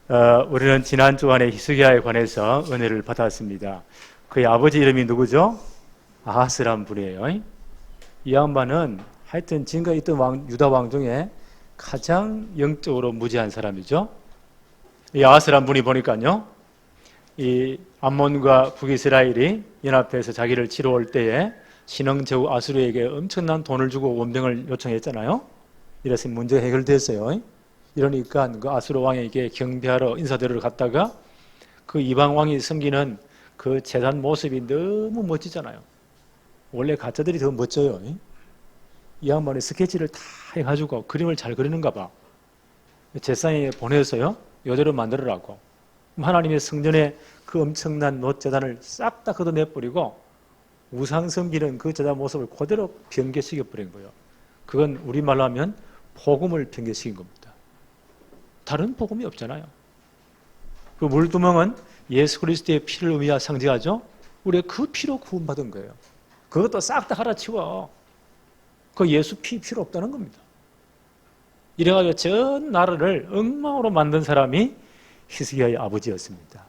우리는 지난 주간에 히스기야에 관해서 은혜를 받았습니다. 그의 아버지 이름이 누구죠? 아하스란 분이에요. 이 양반은 하여튼 지금까지 있던 유다 왕 중에 가장 영적으로 무지한 사람이죠. 이 아하스란 분이 보니까요, 이 암몬과 북이스라엘이 연합해서 자기를 치러 올 때에 신흥제국 아수르에게 엄청난 돈을 주고 원병을 요청했잖아요. 이래서 문제가 해결됐어요. 이러니까 그 아수르 왕에게 경배하러 인사드리러 갔다가 그 이방 왕이 섬기는 그 제단 모습이 너무 멋지잖아요. 원래 가짜들이 더 멋져요. 이 양반이 스케치를 다 해가지고 그림을 잘 그리는가 봐. 제사장에 보내서요, 요대로 만들어라고. 하나님의 성전에 그 엄청난 놋제단을 싹 다 걷어내버리고 우상 섬기는 그 제단 모습을 그대로 변개시켜버린 거예요. 그건 우리말로 하면 복음을 변개시킨 겁니다. 다른 복음이 없잖아요. 그 물두멍은 예수 그리스도의 피를 의미하 상징하죠. 우리가 그 피로 구원받은 거예요. 그것도 싹 다 갈아치워. 그 예수 필요 없다는 겁니다. 이래가지고 전 나라를 엉망으로 만든 사람이 히스기야의 아버지였습니다.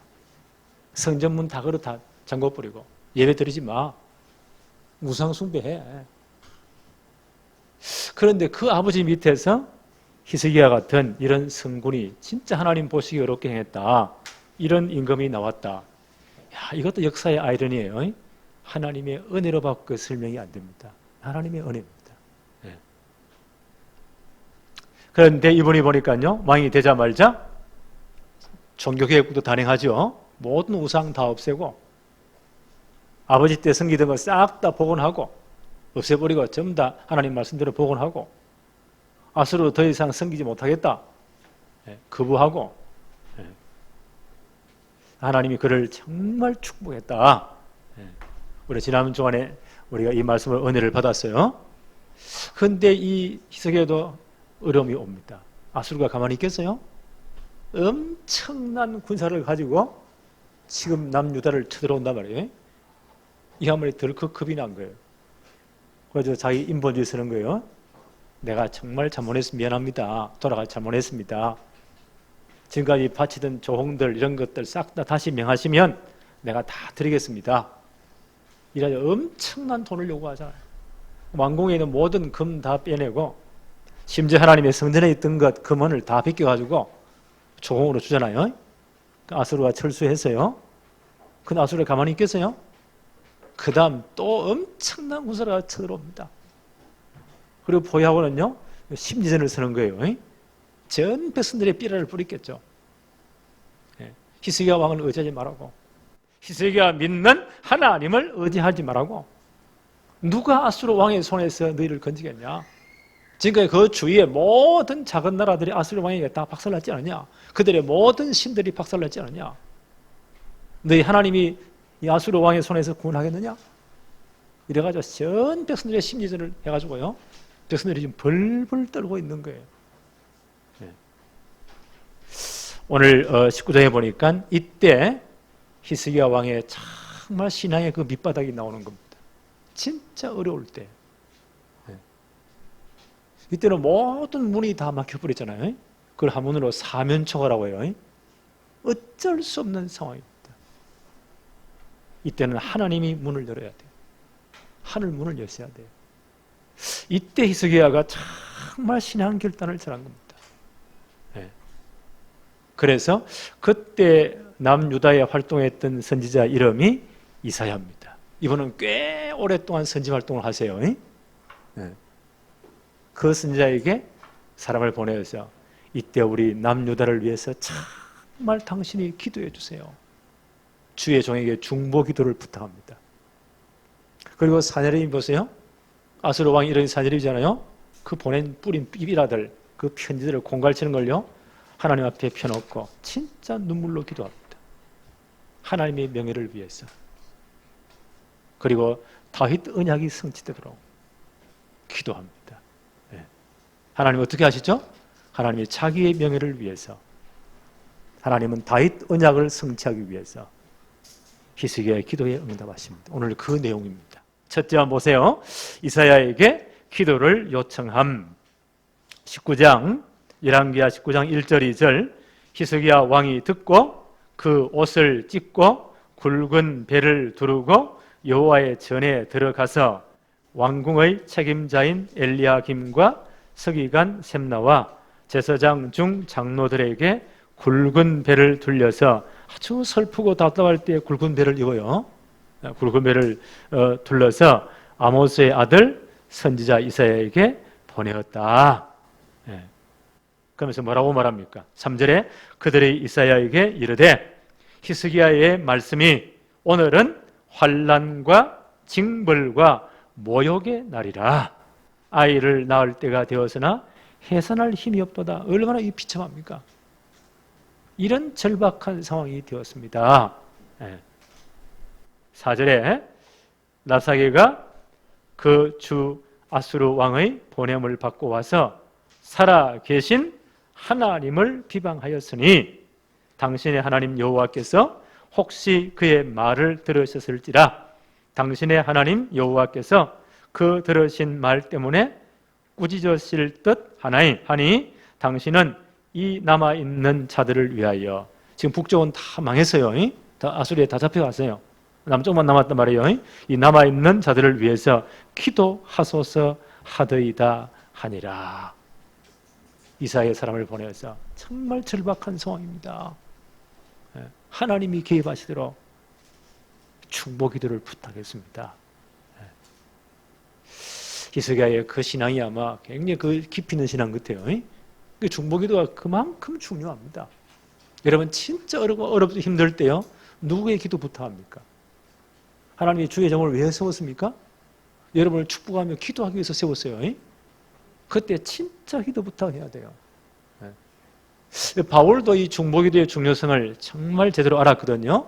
성전문 다 걸어 다 잠궈버리고 예배 드리지 마. 우상 숭배해. 그런데 그 아버지 밑에서 히스기야 같은 이런 성군이 진짜 하나님 보시기 어렵게 행했다. 이런 임금이 나왔다. 야, 이것도 역사의 아이러니예요. 하나님의 은혜로 밖에 설명이 안 됩니다. 하나님의 은혜입니다. 네. 그런데 이분이 보니까요, 왕이 되자마자 종교개혁도 단행하죠. 모든 우상 다 없애고 아버지 때 섬기던 거 싹 다 복원하고 없애버리고 전부 다 하나님 말씀대로 복원하고 아수르 더 이상 섬기지 못하겠다. 거부하고 하나님이 그를 정말 축복했다. 우리 지난 주간에 우리가 이 말씀을 은혜를 받았어요. 그런데 이 히스기야도 어려움이 옵니다. 아수르가 가만히 있겠어요? 엄청난 군사를 가지고 지금 남유다를 쳐들어온단 말이에요. 이 한번에 덜컥 겁이 난 거예요. 그래서 자기 인본주의 쓰는 거예요. 내가 정말 잘못했습니다. 미안합니다. 돌아가 잘못했습니다. 지금까지 바치던 조홍들 이런 것들 싹 다 다시 명하시면 내가 다 드리겠습니다. 이래서 엄청난 돈을 요구하잖아요. 왕궁에 있는 모든 금 다 빼내고 심지어 하나님의 성전에 있던 것 금원을 다 벗겨가지고 조공으로 주잖아요. 아수르가 철수했어요. 그 아수르가 가만히 있겠어요? 그 다음 또 엄청난 군사가 쳐들어옵니다. 그리고 포위하고는요, 심리전을 서는 거예요. 전 백성들의 삐라를 뿌리겠죠. 히스기야 왕을 의지하지 말라고. 히스기야 믿는 하나님을 의지하지 말라고. 누가 아수르 왕의 손에서 너희를 건지겠냐? 지금까지 그 주위의 모든 작은 나라들이 아수르 왕에게 다 박살났지 않느냐? 그들의 모든 신들이 박살났지 않느냐? 너희 하나님이 이 아수르 왕의 손에서 구원하겠느냐? 이래가지고 전 백성들의 심리전을 해가지고요, 백성들이 지금 벌벌 떨고 있는 거예요. 오늘 19장에 보니까 이때 히스기야 왕의 정말 신앙의 그 밑바닥이 나오는 겁니다. 진짜 어려울 때. 이때는 모든 문이 다 막혀버렸잖아요. 그걸 한문으로 사면초가라고 해요. 어쩔 수 없는 상황입니다. 이때는 하나님이 문을 열어야 돼요. 하늘 문을 여셔야 돼요. 이때 히스기야가 정말 신앙 결단을 잘한 겁니다. 그래서 그때 남유다에 활동했던 선지자 이름이 이사야입니다. 이분은 꽤 오랫동안 선지 활동을 하세요. 그 선지자에게 사람을 보내서 이때 우리 남유다를 위해서 정말 당신이 기도해 주세요. 주의 종에게 중보 기도를 부탁합니다. 그리고 사내립 보세요. 아수르 왕이 이런 사내립이잖아요. 그 보낸 뿌린 삐비라들 그 편지들을 공갈치는 걸요, 하나님 앞에 펴놓고 진짜 눈물로 기도합니다. 하나님의 명예를 위해서. 그리고 다윗 언약이 성취되도록 기도합니다. 하나님 어떻게 하시죠? 하나님이 자기의 명예를 위해서, 하나님은 다윗 언약을 성취하기 위해서 히스기야의 기도에 응답하십니다. 오늘 그 내용입니다. 첫째 한번 보세요. 이사야에게 기도를 요청함. 19장 열왕기하 19장 1절 2절 히스기야 왕이 듣고 그 옷을 찢고 굵은 배를 두르고 여호와의 전에 들어가서 왕궁의 책임자인 엘리야김과 서기관 셈나와 제사장 중 장로들에게 굵은 배를 둘려서 아주 슬프고 답답할 때 굵은 배를 입어요. 굵은 배를 둘러서 아모스의 아들 선지자 이사야에게 보내었다. 그러면서 뭐라고 말합니까? 3절에 그들이 이사야에게 이르되 히스기야의 말씀이 오늘은 환난과 징벌과 모욕의 날이라. 아이를 낳을 때가 되었으나 해산할 힘이 없도다. 얼마나 이 비참합니까? 이런 절박한 상황이 되었습니다. 4절에 랍사게가 그 주 아수르 왕의 보냄을 받고 와서 살아 계신 하나님을 비방하였으니 당신의 하나님 여호와께서 혹시 그의 말을 들으셨을지라. 당신의 하나님 여호와께서 그 들으신 말 때문에 꾸짖으실 듯 하니 당신은 이 남아있는 자들을 위하여, 지금 북쪽은 다 망했어요. 다 아수리에 다 잡혀갔어요. 남쪽만 남았단 말이에요. 이 남아있는 자들을 위해서 기도하소서 하더이다 하니라. 이사야의 사람을 보내서 정말 절박한 상황입니다. 하나님이 개입하시도록 중보 기도를 부탁했습니다. 히스기야의 그 신앙이 아마 굉장히 그 깊이 있는 신앙 같아요. 중보 기도가 그만큼 중요합니다. 여러분 진짜 어렵고 힘들 때요, 누구의 기도 부탁합니까? 하나님이 주의 종을 왜 세웠습니까? 여러분을 축복하며 기도하기 위해서 세웠어요. 그때 진짜 기도 부탁해야 돼요. 바울도 이 중보기도의 중요성을 정말 제대로 알았거든요.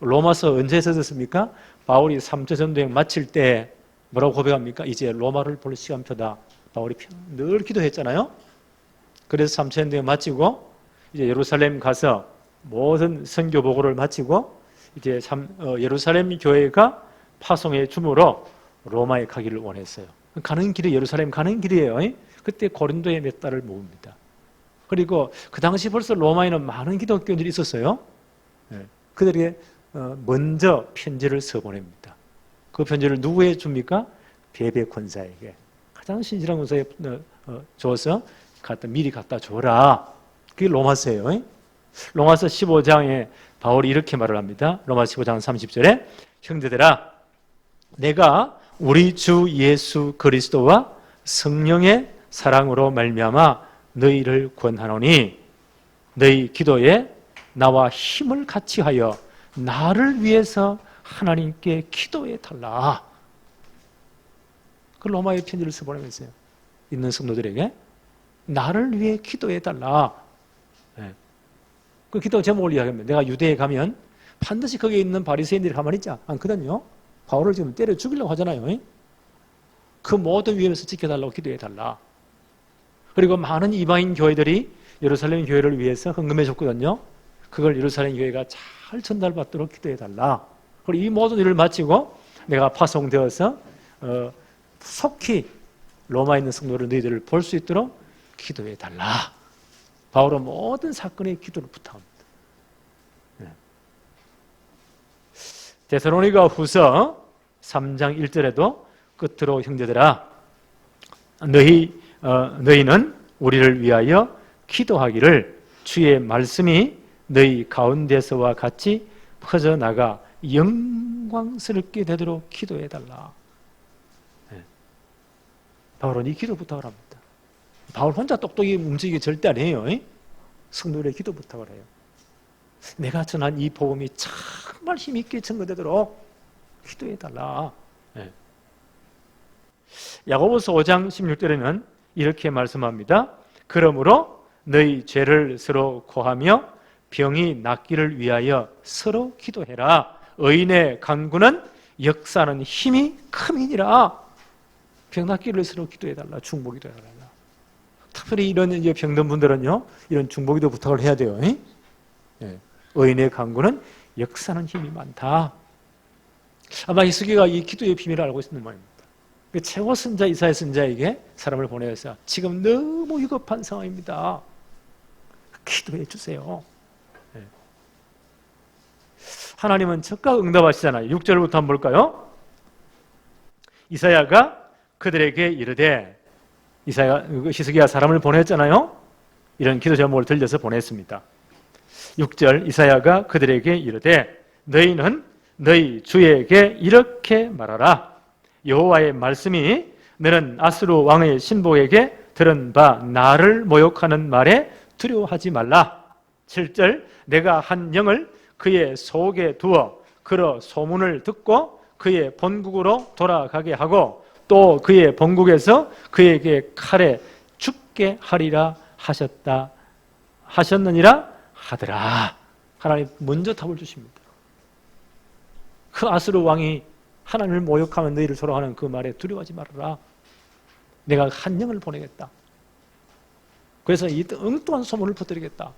로마서 언제 써졌습니까? 바울이 3차 전도행 마칠 때 뭐라고 고백합니까? 이제 로마를 볼 시간표다. 바울이 늘 기도했잖아요. 그래서 3차 전도행 마치고 이제 예루살렘 가서 모든 선교 보고를 마치고 이제 예루살렘 교회가 파송의 줌으로 로마에 가기를 원했어요. 가는 길이 예루살렘 가는 길이에요. 그때 고린도에 몇 달을 모읍니다. 그리고 그 당시 벌써 로마에는 많은 기독교인들이 있었어요. 그들에게 먼저 편지를 써보냅니다. 그 편지를 누구에 줍니까? 베베 권사에게. 가장 신실한 권사에 줘서 미리 갖다 줘라. 그게 로마서예요. 로마서 15장에 바울이 이렇게 말을 합니다. 로마서 15장 30절에 형제들아, 내가 우리 주 예수 그리스도와 성령의 사랑으로 말미암아 너희를 권하노니 너희 기도에 나와 힘을 같이 하여 나를 위해서 하나님께 기도해 달라. 그 로마의 편지를 써보내면서요, 있는 성도들에게 나를 위해 기도해 달라. 그 기도 제목을 이야기하면, 내가 유대에 가면 반드시 거기에 있는 바리새인들이 가만히 있지 않거든요. 바울을 지금 때려 죽이려고 하잖아요. 그 모든 위험에서 지켜달라고 기도해 달라. 그리고 많은 이방인 교회들이 예루살렘 교회를 위해서 헌금해 줬거든요. 그걸 예루살렘 교회가 잘 전달받도록 기도해 달라. 그리고 이 모든 일을 마치고 내가 파송되어서 속히 로마에 있는 성도를 너희들을 볼 수 있도록 기도해 달라. 바울은 모든 사건에 기도를 부탁합니다. 데살로니가 후서 3장 1절에도 끝으로 형제들아, 너희는 우리를 위하여 기도하기를 주의 말씀이 너희 가운데서와 같이 퍼져나가 영광스럽게 되도록 기도해달라. 바울은 이 기도 부탁을 합니다. 바울 혼자 똑똑히 움직이기 절대 아니에요. 성도들의 기도 부탁을 해요. 내가 전한 이 복음이 정말 힘있게 증거되도록 기도해달라. 야고보서 5장 16절에는 이렇게 말씀합니다. 그러므로 너희 죄를 서로 고하며 병이 낫기를 위하여 서로 기도해라. 의인의 간구는 역사하는 힘이 큼이니라. 병 낫기를 서로 기도해달라. 중보 기도해달라. 특별히 이런 병든 분들은요, 이런 중보기도 부탁을 해야 돼요. 의인의 간구는 역사하는 힘이 많다. 아마 히스기야가 이 기도의 비밀을 알고 있는 모양입니다. 최고 선자 이사야 선자에게 사람을 보내서 지금 너무 위급한 상황입니다. 기도해 주세요. 네. 하나님은 즉각 응답하시잖아요. 6절부터 한번 볼까요? 이사야가 그들에게 이르되, 히스기야 사람을 보냈잖아요. 이런 기도 제목을 들려서 보냈습니다. 6절, 이사야가 그들에게 이르되 너희는 너희 주에게 이렇게 말하라. 여호와의 말씀이 너는 아수르 왕의 신복에게 들은 바 나를 모욕하는 말에 두려워하지 말라. 7절, 내가 한 영을 그의 속에 두어 그러 소문을 듣고 그의 본국으로 돌아가게 하고 또 그의 본국에서 그에게 칼에 죽게 하리라 하셨느니라 하더라. 하나님 먼저 답을 주십니다. 그 아수르 왕이 하나님을 모욕하면 너희를 소롱하는 그 말에 두려워하지 말아라. 내가 한 영을 보내겠다. 그래서 이 엉뚱한 소문을 퍼뜨리겠다.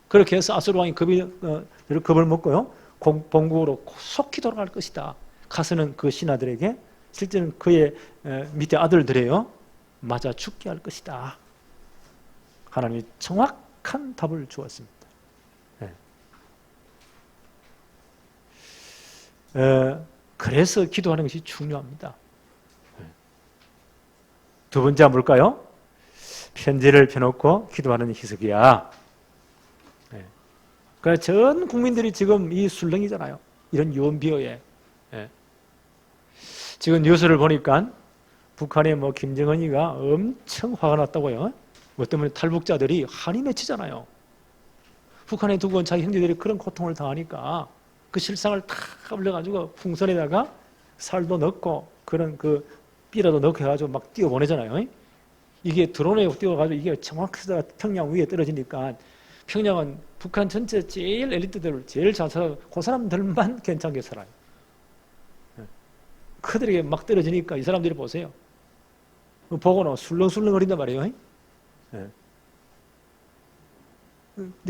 그렇게 해서 아수르 왕이 겁을 먹고요, 본국으로 속히 돌아갈 것이다. 가서는 그 신하들에게, 실제는 그의 밑에 아들들에요, 맞아 죽게 할 것이다. 하나님이 정확한 답을 주었습니다. 그래서 기도하는 것이 중요합니다. 두 번째 뭘까요? 편지를 펴놓고 기도하는 히스기야. 그러니까 전 국민들이 지금 이 술렁이잖아요. 이런 유언비어에. 지금 뉴스를 보니까 북한의 김정은이가 엄청 화가 났다고요. 뭐 때문에 탈북자들이 한이 맺히잖아요. 북한에 두고 온 자기 형제들이 그런 고통을 당하니까 그 실상을 다 올려가지고 풍선에다가 살도 넣고 그런 그 삐라도 넣고 해가지고 막 띄워보내잖아요. 이게 드론에 띄워가지고 이게 정확히 평양 위에 떨어지니까 평양은 북한 전체 제일 엘리트들 제일 잘 살아요. 그 사람들만 괜찮게 살아요. 그들에게 막 떨어지니까 이 사람들이 보세요. 보고는 술렁술렁거린단 말이에요.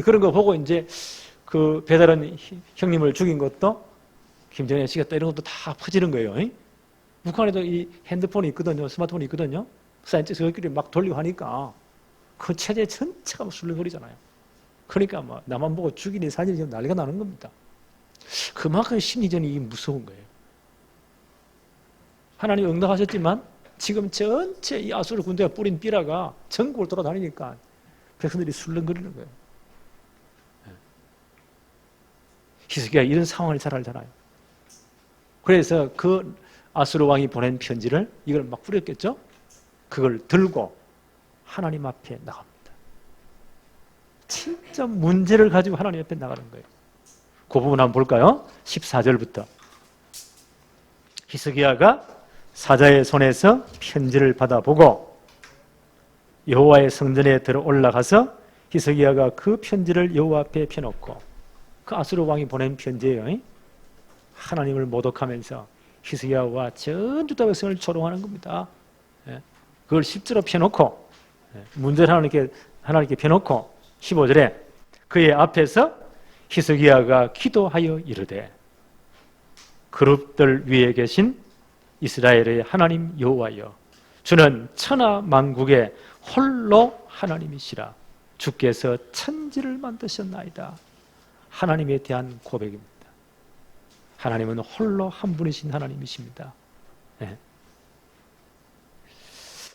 그런 거 보고 이제 그 배달원 형님을 죽인 것도 김정일 씨겠다 이런 것도 다 퍼지는 거예요. 북한에도 이 핸드폰이 있거든요. 스마트폰이 있거든요. 사이언티스트들끼리 막 돌리고 하니까 그 체제 전체가 술렁거리잖아요. 그러니까 막 나만 보고 죽이니 사진이 지금 난리가 나는 겁니다. 그만큼 심리전이 무서운 거예요. 하나님 응답하셨지만 지금 전체 이 아수르 군대가 뿌린 삐라가 전국을 돌아다니니까 백성들이 술렁거리는 거예요. 히스기야 이런 상황을 잘 알잖아요. 그래서 그 아수르 왕이 보낸 편지를 이걸 막 뿌렸겠죠? 그걸 들고 하나님 앞에 나갑니다. 진짜 문제를 가지고 하나님 앞에 나가는 거예요. 그 부분 한번 볼까요? 14절부터. 히스기야가 사자의 손에서 편지를 받아보고 여호와의 성전에 들어 올라가서 히스기야가 그 편지를 여호와 앞에 펴놓고, 그 아수르 왕이 보낸 편지예요. 하나님을 모독하면서 히스기야와 전 유다 백성을 조롱하는 겁니다. 그걸 실제로 펴놓고 문제를 하나님께 펴놓고 15절에 그의 앞에서 히스기야가 기도하여 이르되 그룹들 위에 계신 이스라엘의 하나님 여호와여, 주는 천하 만국의 홀로 하나님이시라. 주께서 천지를 만드셨나이다. 하나님에 대한 고백입니다. 하나님은 홀로 한 분이신 하나님이십니다.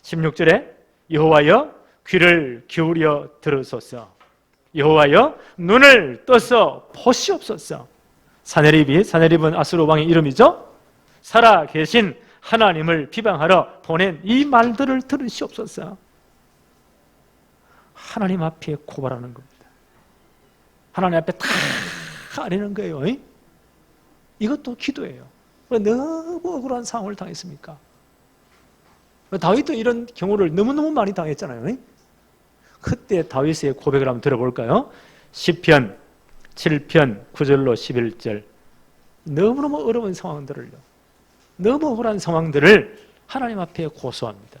16절에 여호와여 귀를 기울여 들으소서. 여호와여 눈을 떠서 보시옵소서. 사네립은 아수르 왕의 이름이죠. 살아 계신 하나님을 비방하러 보낸 이 말들을 들으시옵소서. 하나님 앞에 고발하는 겁니다. 하나님 앞에 다 아뢰는 거예요. 이것도 기도예요. 너무 억울한 상황을 당했습니까? 다윗도 이런 경우를 너무너무 많이 당했잖아요. 그때 다윗의 고백을 한번 들어볼까요? 시편 7편 9절로 11절. 너무너무 어려운 상황들을요, 너무 억울한 상황들을 하나님 앞에 고소합니다.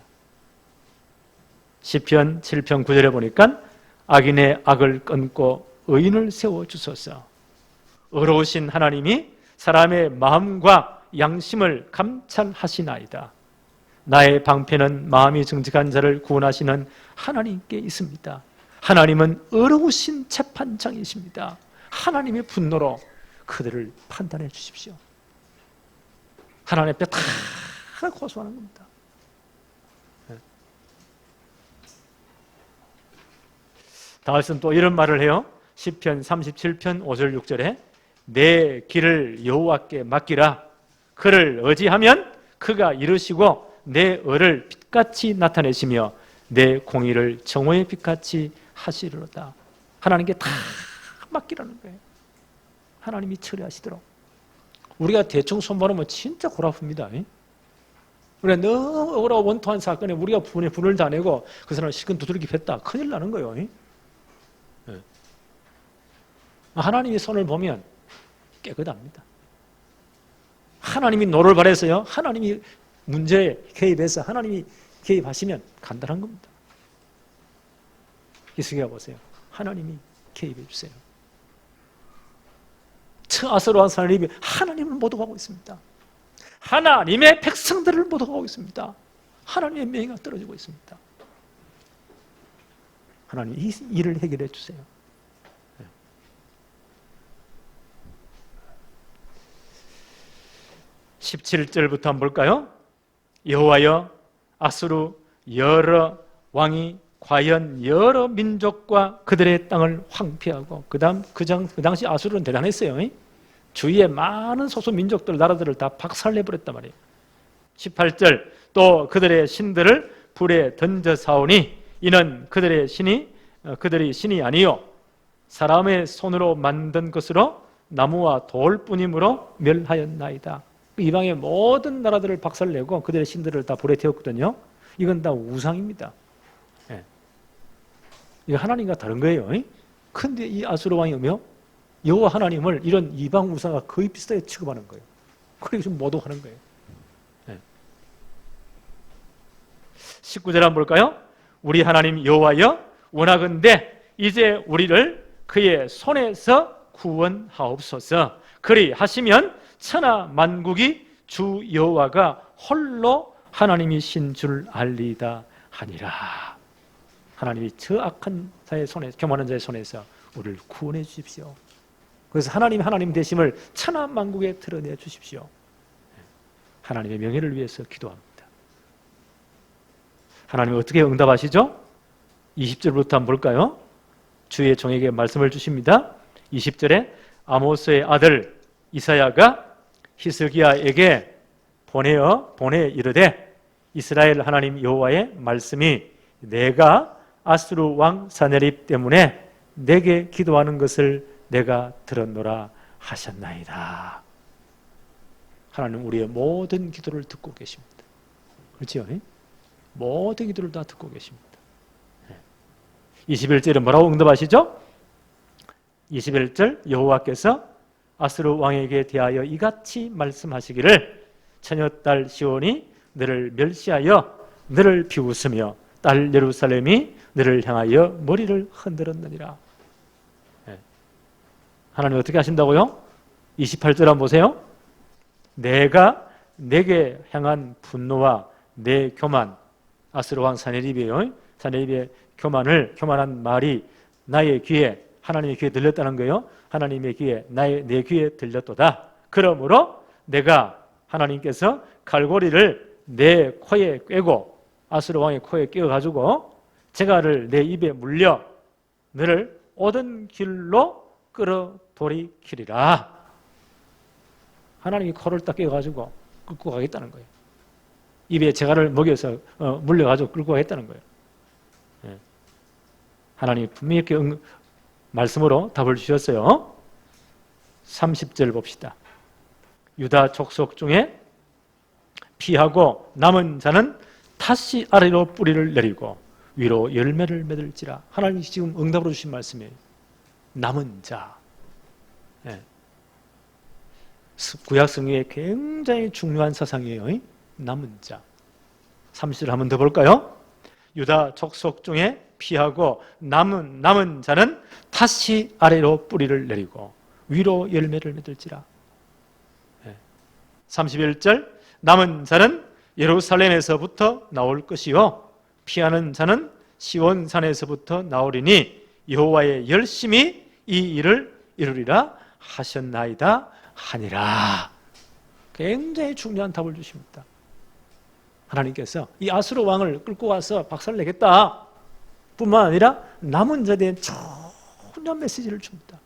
시편 7편 9절에 보니까 악인의 악을 끊고 의인을 세워주소서. 의로우신 하나님이 사람의 마음과 양심을 감찰하시나이다. 나의 방패는 마음이 정직한 자를 구원하시는 하나님께 있습니다. 하나님은 어려우신 재판장이십니다. 하나님의 분노로 그들을 판단해 주십시오. 하나님 앞에 다 고소하는 겁니다. 다윗은 또 이런 말을 해요. 시편 37편 5절 6절에 내 길을 여호와께 맡기라. 그를 의지하면 그가 이루시고 내 의를 빛같이 나타내시며 내 공의를 정오의 빛같이 하시리로다. 하나님께 다 맡기라는 거예요. 하나님이 처리하시도록. 우리가 대충 손봐놓으면 진짜 골아픕니다. 우리가 너무 억울하고 원통한 사건에 우리가 분을 다 내고 그 사람을 실컷 두들기 팼다. 큰일 나는 거예요. 하나님의 손을 보면 깨끗합니다. 하나님이 노를 발해서요. 하나님이 문제에 개입해서 하나님이 개입하시면 간단한 겁니다. 히스기야 보세요. 하나님이 개입해 주세요. 아수르 왕 사내립이 하나님을 모독하고 있습니다. 하나님의 백성들을 모독하고 있습니다. 하나님의 명예가 떨어지고 있습니다. 하나님 이 일을 해결해 주세요. 17절부터 한번 볼까요? 여호와여 아수르 여러 왕이 과연 여러 민족과 그들의 땅을 황폐하고 그 당시 아수르는 대단했어요. 주위에 많은 소수 민족들 나라들을 다 박살내버렸단 말이에요. 18절 또 그들의 신들을 불에 던져 사오니 이는 그들이 신이 아니요 사람의 손으로 만든 것으로 나무와 돌뿐이므로 멸하였나이다. 이방의 모든 나라들을 박살내고 그들의 신들을 다 불에 태웠거든요. 이건 다 우상입니다. 이거 하나님과 다른 거예요. 근데 이 아수르 왕이며 여호와 하나님을 이런 이방 우상과 거의 비슷하게 취급하는 거예요. 그래서 좀 모독하는 거예요. 19절 한번 볼까요? 우리 하나님 여호와여 원하건대 이제 우리를 그의 손에서 구원하옵소서. 그리 하시면 천하 만국이 주 여호와가 홀로 하나님이신 줄 알리다 하니라. 하나님이 저 악한 자의 손에, 교만한 자의 손에서 우리를 구원해 주십시오. 그래서 하나님 되심을 천하 만국에 드러내 주십시오. 하나님의 명예를 위해서 기도합니다. 하나님이 어떻게 응답하시죠? 20절부터 한번 볼까요? 주의 종에게 말씀을 주십니다. 20절에 아모스의 아들 이사야가 히스기야에게 보내 이르되 이스라엘 하나님 여호와의 말씀이 내가 아수르 왕 사네립 때문에 내게 기도하는 것을 내가 들었노라 하셨나이다. 하나님 우리의 모든 기도를 듣고 계십니다. 그렇죠? 모든 기도를 다 듣고 계십니다. 21절에 뭐라고 응답하시죠? 21절 여호와께서 아수르 왕에게 대하여 이같이 말씀하시기를 처녀딸 시온이 너를 멸시하여 너를 비웃으며 딸 예루살렘이 너를 향하여 머리를 흔들었느니라. 하나님 어떻게 하신다고요? 28절 한번 보세요. 내가 내게 향한 분노와 내 교만, 아수르 왕 사네립이에요. 사네립의 교만한 말이 나의 귀에, 하나님의 귀에 들렸다는 거예요. 하나님의 귀에, 내 귀에 들렸도다. 그러므로 내가 하나님께서 갈고리를 내 코에 꿰고 아수르 왕의 코에 끼워가지고 재갈을 내 입에 물려 너를 오던 길로 끌어돌이키리라. 하나님이 코를 딱 끼워가지고 끌고 가겠다는 거예요. 입에 재갈을 먹여서 물려가지고 끌고 가겠다는 거예요. 하나님이 분명히 이렇게 말씀으로 답을 주셨어요. 30절 봅시다. 유다 족속 중에 피하고 남은 자는 다시 아래로 뿌리를 내리고 위로 열매를 맺을지라. 하나님이 지금 응답으로 주신 말씀이에요. 남은 자. 구약 성경에 굉장히 중요한 사상이에요. 남은 자. 30절 한번 더 볼까요? 유다 족속 중에 피하고 남은 자는 다시 아래로 뿌리를 내리고 위로 열매를 맺을지라. 31절 남은 자는 예루살렘에서부터 나올 것이요 피하는 자는 시온산에서부터 나오리니 여호와의 열심히 이 일을 이루리라 하셨나이다 하니라. 굉장히 중요한 답을 주십니다. 하나님께서 이 아수르 왕을 끌고 와서 박살내겠다 뿐만 아니라 남은 자에 대한 중요한 메시지를 줍니다.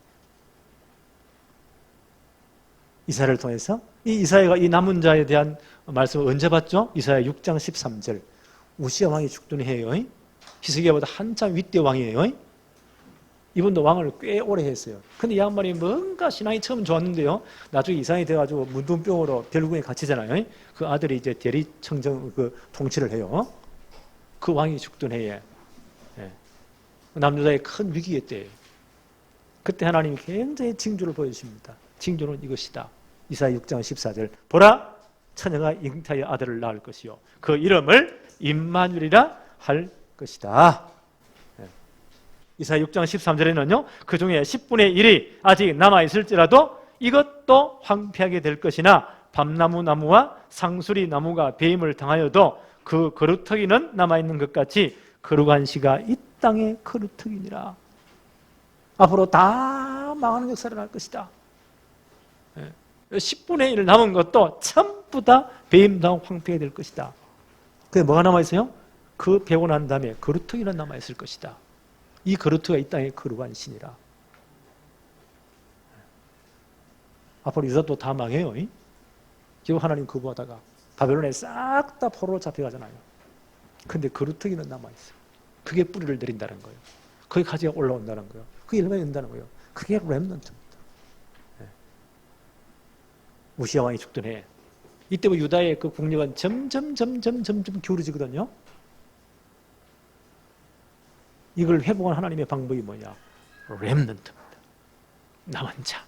이사야를 통해서 이 이사야가 이 남은 자에 대한 말씀을 언제 받죠? 이사야 6장 13절. 우시야 왕이 죽던 해예요. 히스기야보다 한참 윗대 왕이에요. 이분도 왕을 꽤 오래 했어요. 근데 이 양반이 뭔가 신앙이 처음 좋았는데요. 나중에 이상이 돼가지고 문둥병으로 별궁에 갇히잖아요. 그 아들이 이제 대리청정 그 통치를 해요. 그 왕이 죽던 해에 남유다의 큰 위기였대요. 그때 하나님이 굉장히 징조를 보여주십니다. 징조는 이것이다. 이사야 6장 14절. 보라, 처녀가 잉타의 아들을 낳을 것이요 그 이름을 임마누엘이라 할 것이다. 이사야 6장 13절에는요. 그 중에 10분의 1이 아직 남아있을지라도 이것도 황폐하게 될 것이나 밤나무 나무와 상수리 나무가 배임을 당하여도 그 거루터기는 남아있는 것 같이 거룩한 씨가 이 땅의 거루터기니라. 앞으로 다 망하는 역사를 할 것이다. 10분의 1 남은 것도 전부 다 배임당하고 황폐하게 될 것이다. 그게 뭐가 남아있어요? 그 배고 난 다음에 거루터기는 남아있을 것이다. 이 거루터기가 이 땅의 거룩한 신이라. 앞으로 유다도 다 망해요. 지금 하나님 거부하다가 바벨론에 싹 다 포로로 잡혀가잖아요. 근데 거루터기는 남아있어요. 그게 뿌리를 내린다는 거예요. 그게 가지가 올라온다는 거예요. 그게 열매가 된다는 거예요. 그게 렘넌트입니다. 우시야 왕이 죽던 해 이때부터 유다의 그 국력은 점점 기울어지거든요. 이걸 회복한 하나님의 방법이 뭐냐? 렘넌트입니다. 남은 자.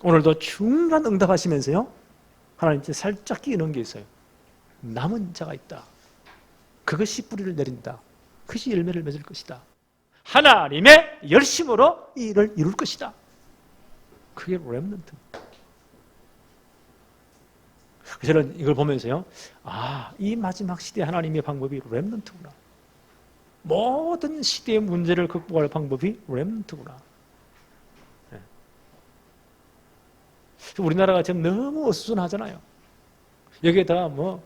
오늘도 중요한 응답하시면서요. 하나님 이제 살짝 끼는 게 있어요. 남은 자가 있다. 그것이 뿌리를 내린다. 그것이 열매를 맺을 것이다. 하나님의 열심으로 이 일을 이룰 것이다. 그게 렘넌트입니다. 저는 이걸 보면서요. 아, 이 마지막 시대 하나님의 방법이 렘넌트구나. 모든 시대의 문제를 극복할 방법이 렘넌트구나. 네. 우리나라가 지금 너무 어수선하잖아요. 여기에다가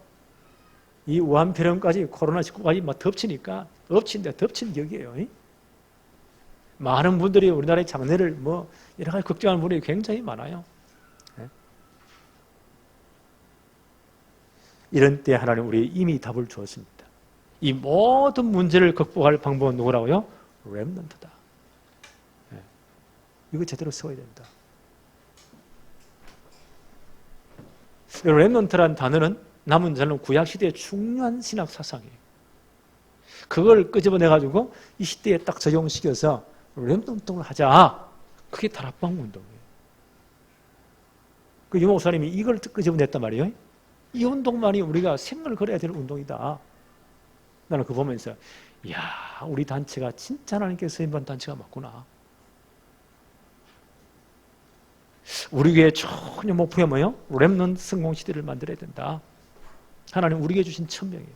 이 우한폐렴까지 코로나19까지 막 덮치니까 엎친 데 덮친 격이에요. 많은 분들이 우리나라의 장래를 여러 가지 걱정하는 분이 굉장히 많아요. 네. 이런 때 하나님 우리 이미 답을 주었습니다. 이 모든 문제를 극복할 방법은 누구라고요? 렘넌트다. 네. 이거 제대로 써야 된다. 렘넌트란 단어는 남은 자는 구약시대의 중요한 신학 사상이에요. 그걸 끄집어내가지고 이 시대에 딱 적용시켜서 렘넌트를 하자. 그게 다락방 운동이에요. 그 유모 목사님이 이걸 끄집어냈단 말이에요. 이 운동만이 우리가 생을 걸어야 될 운동이다. 나는 그거 보면서 이야, 우리 단체가 진짜 하나님께서 선임받은 단체가 맞구나. 우리 교회 전혀 목표가 뭐예요? 렘넌트 성공시대를 만들어야 된다. 하나님 우리에게 주신 천명이에요.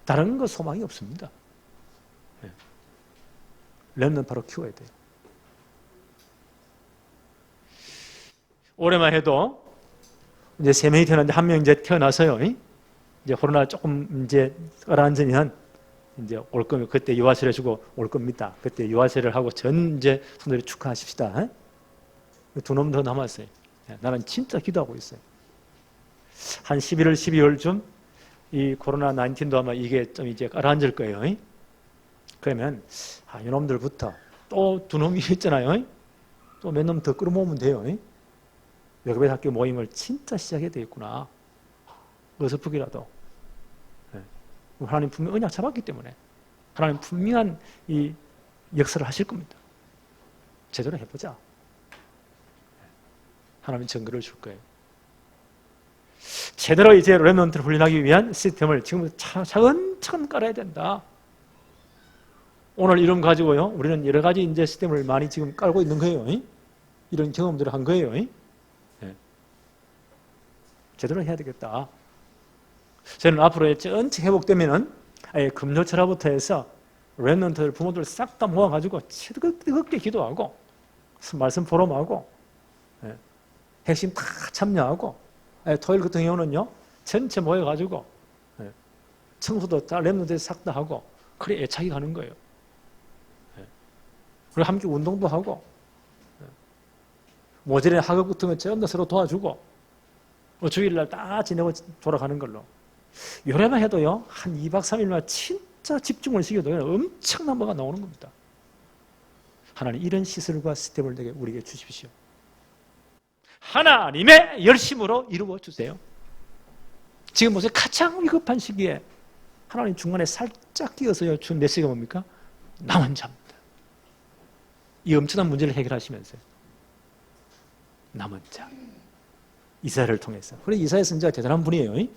다른 거 소망이 없습니다. 렘넌트 바로 키워야 돼요. 올해만 해도 이제 3명이 태어났는데 1명 이제 태어나서요. 이제 코로나 조금 이제 가라앉으면 이제 올 거면 그때 유아세례 해주고 올 겁니다. 그때 유아세례를 하고 전 이제 분들이 축하하십시다. 두 놈 더 남았어요. 나는 진짜 기도하고 있어요. 한 11월, 12월쯤 이 코로나 19도 아마 이게 좀 이제 가라앉을 거예요. 그러면 이놈들부터 또 두 놈이 있잖아요. 또 몇 놈 더 끌어모으면 돼요. 여급의 학교 모임을 진짜 시작해야 되겠구나. 어설프기라도. 하나님 분명 언약 잡았기 때문에 하나님 분명한 이 역사를 하실 겁니다. 제대로 해보자. 하나님 증거를 줄 거예요. 제대로 이제 렘넌트를 훈련하기 위한 시스템을 지금부터 차근차근 깔아야 된다. 오늘 이름 가지고요. 우리는 여러 가지 이제 시스템을 많이 지금 깔고 있는 거예요. 이런 경험들을 한 거예요. 제대로 해야 되겠다. 저는 앞으로 전체 회복되면은 아예 금요철화부터 해서 렘넌트들 부모들 싹 다 모아가지고 뜨겁게 기도하고 말씀 포럼하고 핵심 다 참여하고 토요일 같은 경우는요 전체 모여가지고 청소도 다 렘넌트들 싹 다 하고 그래 애착이 가는 거예요. 그리고 함께 운동도 하고 모자란 학업 같은 거 전부 서로 도와주고 주일날 다 지내고 돌아가는 걸로 요래만 해도요 한 2박 3일만 진짜 집중을 시켜도 엄청난 뭐가 나오는 겁니다. 하나님 이런 시설과 시스템을 우리에게 주십시오. 하나님의 열심으로 이루어 주세요. 지금 보세요. 가장 위급한 시기에 하나님 중간에 살짝 끼어서요 준 메시지가 뭡니까? 남은 자입니다. 이 엄청난 문제를 해결하시면서요. 남은 자. 이사야를 통해서. 그래 이사야 선지자가 대단한 분이에요. 네.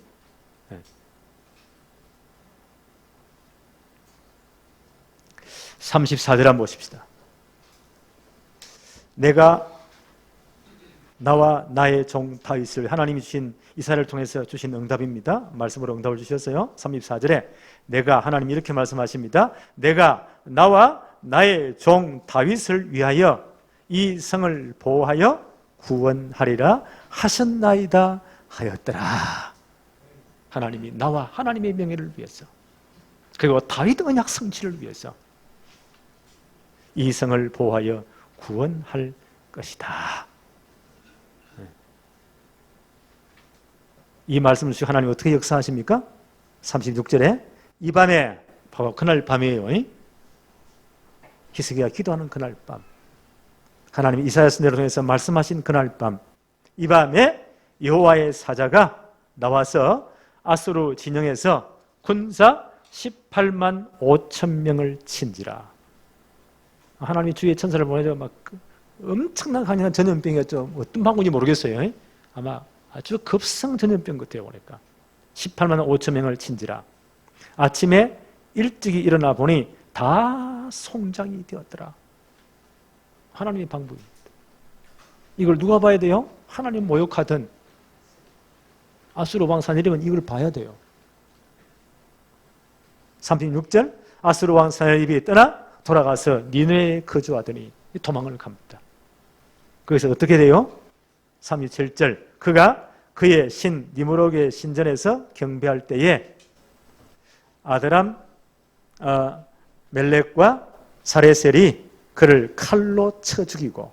34절 한번 보십시다. 내가 나와 나의 종 다윗을 하나님이 주신 이사야를 통해서 주신 응답입니다. 말씀으로 응답을 주셨어요. 34절에 내가 하나님이 이렇게 말씀하십니다. 내가 나와 나의 종 다윗을 위하여 이 성을 보호하여 구원하리라 하셨나이다 하였더라. 하나님이 나와 하나님의 명예를 위해서 그리고 다윗 언약 성취를 위해서 이 성을 보호하여 구원할 것이다. 이 말씀을 주시고 하나님 어떻게 역사하십니까? 36절에 이 밤에 바로 그날 밤이에요. 히스기야가 기도하는 그날 밤 하나님이 이사야 선지자를 통해서 말씀하신 그날 밤 이 밤에 여호와의 사자가 나와서 아수르 진영에서 군사 18만 5천 명을 친지라. 하나님이 주의 천사를 보내서 막 엄청난 강력한 전염병이었죠. 어떤 방법인지 모르겠어요. 아마 아주 급성 전염병 같아요. 보니까 18만 5천 명을 친지라. 아침에 일찍이 일어나 보니 다 송장이 되었더라. 하나님의 방법입니다. 이걸 누가 봐야 돼요? 하나님 모욕하던 아수르 왕 사내립은 이걸 봐야 돼요. 36절 아수르 왕 사내립이 떠나 돌아가서 니느웨에 거주하더니 도망을 갑니다. 그래서 어떻게 돼요? 37절 그가 그의 신 니므록의 신전에서 경배할 때에 아드람 멜렉과 사레셀이 그를 칼로 쳐 죽이고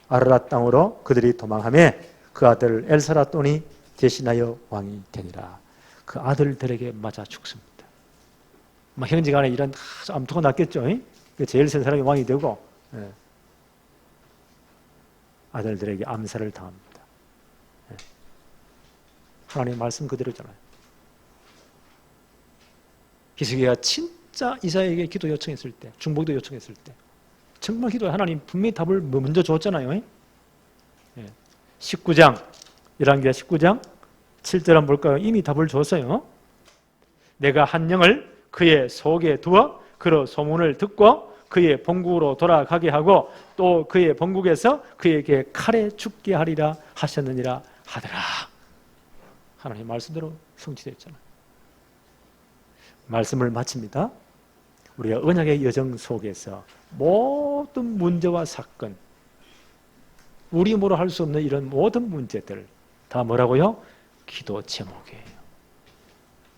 아르랏 땅으로 그들이 도망하며 그 아들 엘사라돈이 대신하여 왕이 되니라. 그 아들들에게 맞아 죽습니다. 형제간에 이런 암투가 났겠죠. 제일 센 사람이 왕이 되고 아들들에게 암살을 당합니다. 하나님의 말씀 그대로잖아요. 히스기야가 진짜 이사야에게 기도 요청했을 때, 중보기도 요청했을 때 정말 기도에 하나님 분명히 답을 먼저 줬잖아요. 19장, 열왕기하 19장 7절 한번 볼까요? 이미 답을 줬어요. 내가 한 영을 그의 속에 두어 그로 소문을 듣고 그의 본국으로 돌아가게 하고 또 그의 본국에서 그에게 칼에 죽게 하리라 하셨느니라 하더라. 하나님의 말씀대로 성취됐잖아요. 말씀을 마칩니다. 우리가 언약의 여정 속에서 모든 문제와 사건, 우리 뭐로 할 수 없는 이런 모든 문제들 다 뭐라고요? 기도 제목이에요.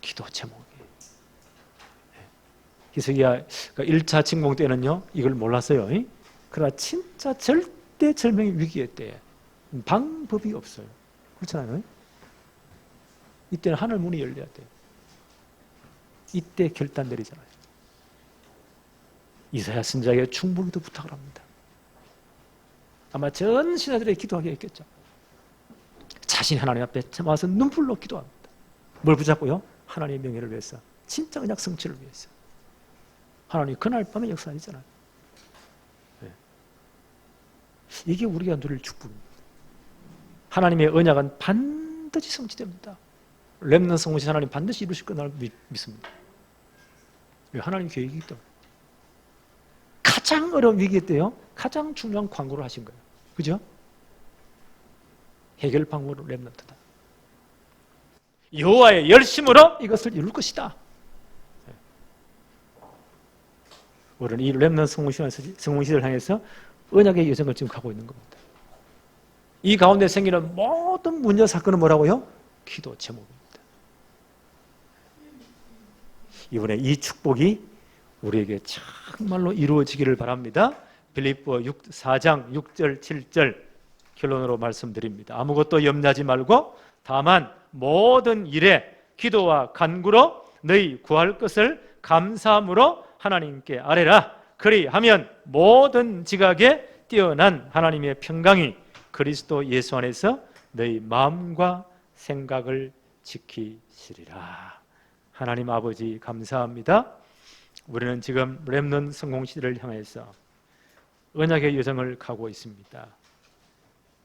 기도 제목이에요. 히스기야 1차 침공 때는요 이걸 몰랐어요. 그러나 진짜 절대절명의 위기의 때에 방법이 없어요. 그렇잖아요. 이때는 하늘 문이 열려야 돼요. 이때 결단 내리잖아요. 이사야 선지자에게 충분히도 부탁을 합니다. 아마 전 신하들에게 기도하게 했겠죠. 자신이 하나님 앞에 와서 눈물로 기도합니다. 뭘 붙잡고요? 하나님의 명예를 위해서, 진짜 언약 성취를 위해서. 하나님 그날 밤에 역사하시잖아요. 이게 우리가 누릴 축복입니다. 하나님의 언약은 반드시 성취됩니다. 렘넌트 성공시 하나님 반드시 이루실 거라고 믿습니다. 하나님 계획이기 때문에. 가장 어려운 위기 때요 가장 중요한 광고를 하신 거예요. 그죠? 해결 방법으로 렘넌트다. 여호와의 열심으로 이것을 이룰 것이다. 우리는 이 렘넌트 성공시대를 향해서 언약의 여정을 지금 가고 있는 겁니다. 이 가운데 생기는 모든 문제 사건은 뭐라고요? 기도 제목입니다. 이번에 이 축복이 우리에게 정말로 이루어지기를 바랍니다. 빌립보 4장 6절 7절 결론으로 말씀드립니다. 아무것도 염려하지 말고 다만 모든 일에 기도와 간구로 너희 구할 것을 감사함으로 하나님께 아뢰라. 그리하면 모든 지각에 뛰어난 하나님의 평강이 그리스도 예수 안에서 너희 마음과 생각을 지키시리라. 하나님 아버지 감사합니다. 우리는 지금 렘넌트 성공시대를 향해서 언약의 여정을 가고 있습니다.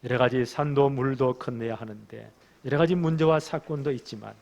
여러 가지 산도 물도 건너야 하는데 여러 가지 문제와 사건도 있지만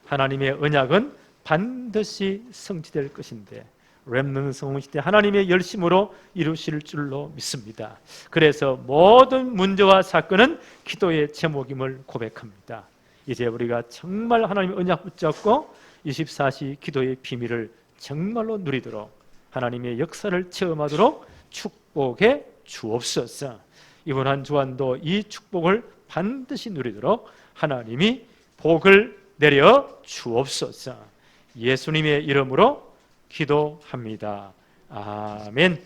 하나님의 언약은 반드시 성취될 것인데 렘넌트 성공시대 하나님의 열심으로 이루실 줄로 믿습니다. 그래서 모든 문제와 사건은 기도의 제목임을 고백합니다. 이제 우리가 정말 하나님의 언약 붙잡고 24시 기도의 비밀을 정말로 누리도록 하나님의 역사를 체험하도록 축복해 주옵소서. 이번 한 주간도 이 축복을 반드시 누리도록 하나님이 복을 내려 주옵소서. 예수님의 이름으로 기도합니다. 아멘.